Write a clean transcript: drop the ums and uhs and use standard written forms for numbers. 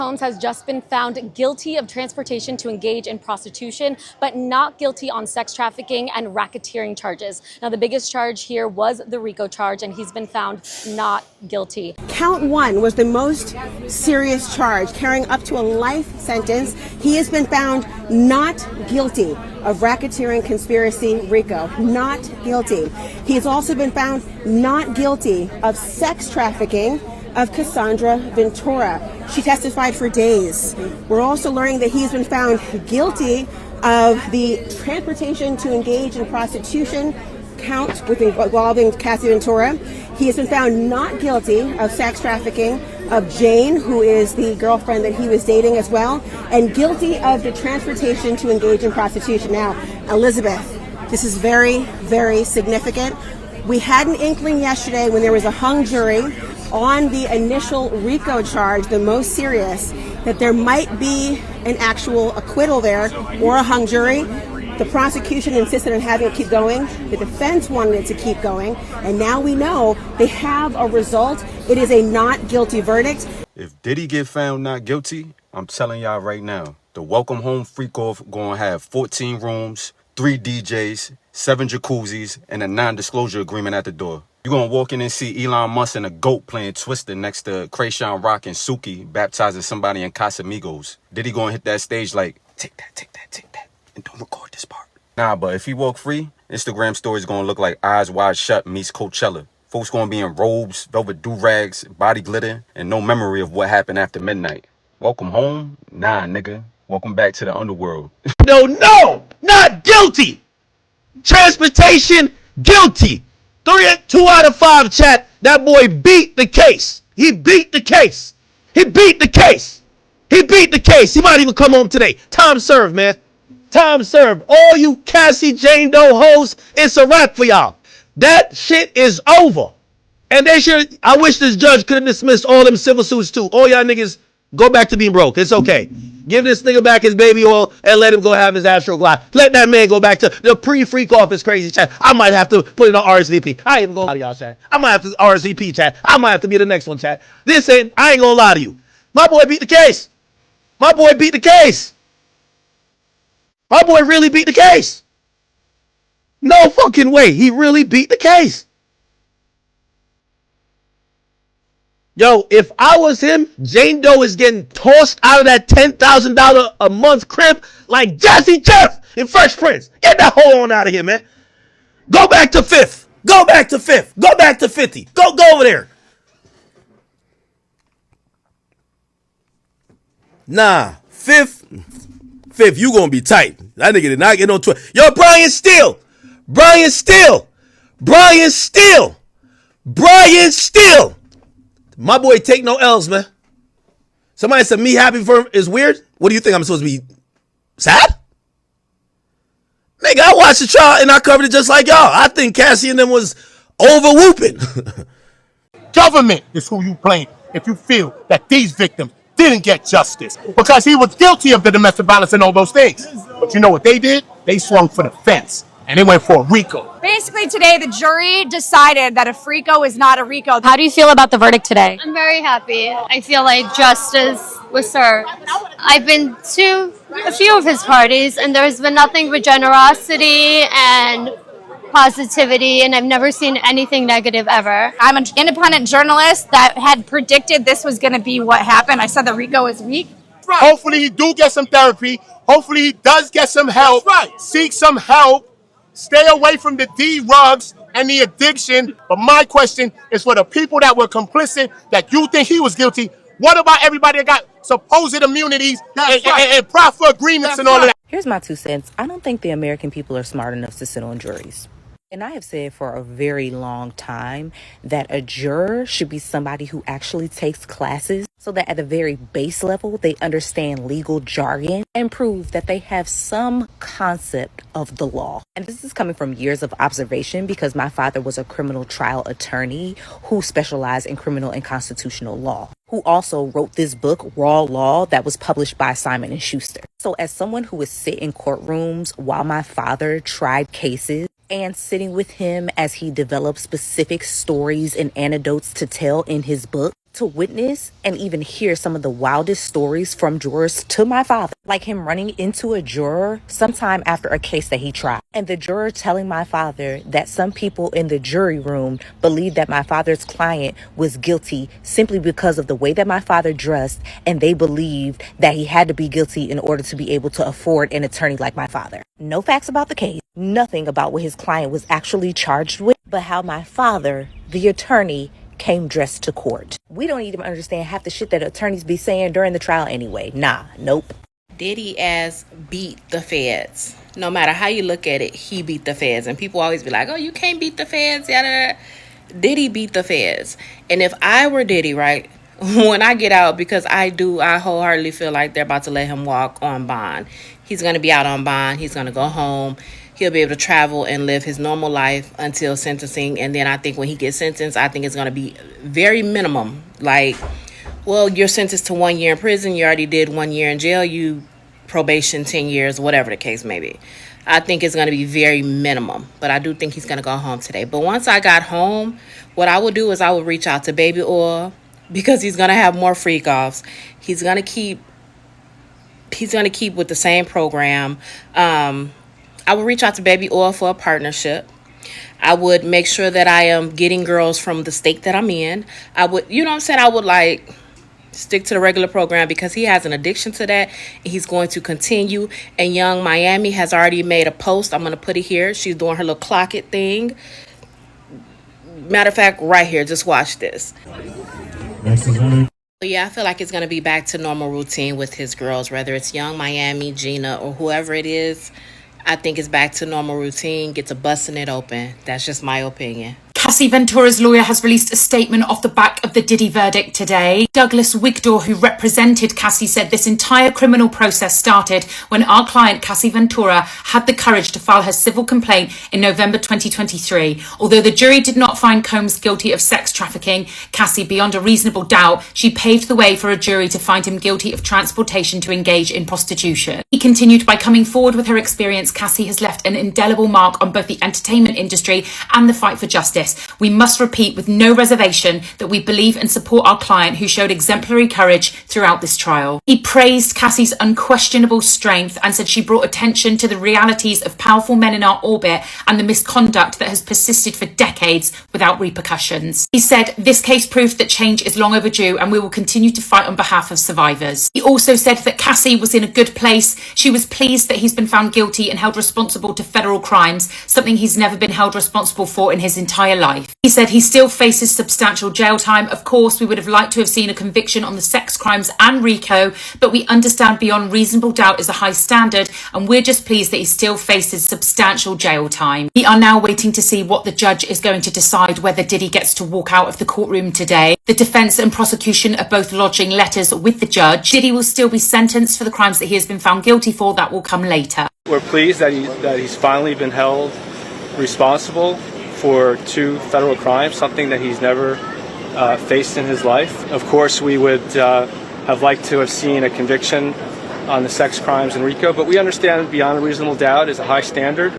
Holmes has just been found guilty of transportation to engage in prostitution, but not guilty on sex trafficking and racketeering charges. Now, the biggest charge here was the RICO charge, and he's been found not guilty. Count one was the most serious charge, carrying up to a life sentence. He has been found not guilty of racketeering, conspiracy, RICO. Not guilty. He's also been found not guilty of sex trafficking of Cassandra Ventura. She testified for days. We're also learning that he's been found guilty of the transportation to engage in prostitution count involving Cassie Ventura. He has been found not guilty of sex trafficking of Jane, who is the girlfriend that he was dating as well, and guilty of the transportation to engage in prostitution. Now, Elizabeth, this is very, very significant. We had an inkling yesterday when there was a hung jury on the initial RICO charge, the most serious, that there might be an actual acquittal there or a hung jury. The prosecution insisted on having it keep going. The defense wanted it to keep going. And now we know they have a result. It is a not guilty verdict. If Diddy get found not guilty, I'm telling y'all right now, the Welcome Home Freak-Off gonna have 14 rooms, 3 DJs, 7 jacuzzis, and a non-disclosure agreement at the door. You're going to walk in and see Elon Musk and a goat playing Twister next to Krayshawn Rock and Suki baptizing somebody in Casamigos. Diddy going to hit that stage like, take that, and don't record this part. Nah, but if he walk free, Instagram stories going to look like Eyes Wide Shut meets Coachella. Folks going to be in robes, velvet do-rags, body glitter, and no memory of what happened after midnight. Welcome home? Nah, nigga. Welcome back to the underworld. No, not guilty. Transportation, guilty. 2 out of 5, chat. That boy beat the case. He beat the case. He might even come home today. Time served, man. Time served. All you Cassie Jane Doe hoes, it's a wrap for y'all. That shit is over. And I wish this judge could have dismissed all them civil suits too. All y'all niggas, go back to being broke. It's okay. Give this nigga back his baby oil and let him go have his Astro Glide. Let that man go back to the pre-freak off his crazy chat. I might have to put it on RSVP. I ain't even gonna lie to y'all, chat. I might have to RSVP, chat. I might have to be the next one, chat. I ain't gonna lie to you. My boy beat the case. My boy really beat the case. No fucking way. He really beat the case. Yo, if I was him, Jane Doe is getting tossed out of that $10,000 a month crib like Jazzy Jeff in Fresh Prince. Get that hoe on out of here, man. Go back to Fifth. Go back to 50. Go over there. Nah, Fifth, you gonna be tight. That nigga did not get no Twitter. Yo, Brian Steele. My boy take no L's, man. Somebody said me happy for him is weird. What do you think? I'm supposed to be sad? Nigga, I watched the trial and I covered it just like y'all. I think Cassie and them was over whooping. Government is who you blame if you feel that these victims didn't get justice because he was guilty of the domestic violence and all those things. But you know what they did? They swung for the fence and they went for a RICO. Basically today the jury decided that a FRICO is not a RICO. How do you feel about the verdict today? I'm very happy. I feel like justice was served. I've been to a few of his parties and there's been nothing but generosity and positivity, and I've never seen anything negative ever. I'm an independent journalist that had predicted this was going to be what happened. I said the RICO is weak. Right. Hopefully he do get some therapy. Hopefully he does get some help. That's right. Seek some help. Stay away from the D-rugs and the addiction. But my question is for the people that were complicit, that you think he was guilty, what about everybody that got supposed immunities and proffer agreements and all of that? Here's my 2 cents. I don't think the American people are smart enough to sit on juries. And I have said for a very long time that a juror should be somebody who actually takes classes so that at the very base level, they understand legal jargon and prove that they have some concept of the law. And this is coming from years of observation because my father was a criminal trial attorney who specialized in criminal and constitutional law, who also wrote this book, Raw Law, that was published by Simon & Schuster. So as someone who would sit in courtrooms while my father tried cases, and sitting with him as he developed specific stories and anecdotes to tell in his book, to witness and even hear some of the wildest stories from jurors to my father, like him running into a juror sometime after a case that he tried, and the juror telling my father that some people in the jury room believed that my father's client was guilty simply because of the way that my father dressed, and they believed that he had to be guilty in order to be able to afford an attorney like my father. No facts about the case, nothing about what his client was actually charged with, but how my father, the attorney, came dressed to court. We don't even understand half the shit that attorneys be saying during the trial anyway. Nope. Diddy ass beat the feds. No matter how you look at it, he beat the feds. And people always be like, oh, you can't beat the feds. Yada. Diddy beat the feds. And if I were Diddy, right, when I get out, because I wholeheartedly feel like they're about to let him walk on bond. He's going to be out on bond. He's going to go home. He'll be able to travel and live his normal life until sentencing. And then I think when he gets sentenced, I think it's going to be very minimum. Like, well, you're sentenced to 1 year in prison. You already did 1 year in jail. You probation 10 years, whatever the case may be. I think it's going to be very minimum. But I do think he's going to go home today. But once I got home, what I would do is I would reach out to Baby Oil, because he's going to have more freak offs. He's going to keep with the same program. I would reach out to Baby Oil for a partnership. I would make sure that I am getting girls from the state that I'm in. I would, you know what I'm saying? I would like stick to the regular program because he has an addiction to that. He's going to continue. And Young Miami has already made a post. I'm going to put it here. She's doing her little clock it thing. Matter of fact, right here, just watch this. Yeah, I feel like it's going to be back to normal routine with his girls, whether it's Young Miami, Gina, or whoever it is. I think it's back to normal routine, get to busting it open. That's just my opinion. Cassie Ventura's lawyer has released a statement off the back of the Diddy verdict today. Douglas Wigdor, who represented Cassie, said this entire criminal process started when our client, Cassie Ventura, had the courage to file her civil complaint in November 2023. Although the jury did not find Combs guilty of sex trafficking, Cassie, beyond a reasonable doubt, she paved the way for a jury to find him guilty of transportation to engage in prostitution. He continued, by coming forward with her experience, Cassie has left an indelible mark on both the entertainment industry and the fight for justice. We must repeat with no reservation that we believe and support our client, who showed exemplary courage throughout this trial. He praised Cassie's unquestionable strength and said she brought attention to the realities of powerful men in our orbit and the misconduct that has persisted for decades without repercussions. He said, this case proved that change is long overdue and we will continue to fight on behalf of survivors. He also said that Cassie was in a good place. She was pleased that he's been found guilty and held responsible to federal crimes, something he's never been held responsible for in his entire life. He said he still faces substantial jail time. Of course, we would have liked to have seen a conviction on the sex crimes and RICO, but we understand beyond reasonable doubt is a high standard, and we're just pleased that he still faces substantial jail time. We are now waiting to see what the judge is going to decide, whether Diddy gets to walk out of the courtroom today. The defense and prosecution are both lodging letters with the judge. Diddy will still be sentenced for the crimes that he has been found guilty for. That will come later. We're pleased that he's finally been held responsible for 2 federal crimes, something that he's never faced in his life. Of course, we would have liked to have seen a conviction on the sex crimes and RICO, but we understand beyond a reasonable doubt is a high standard.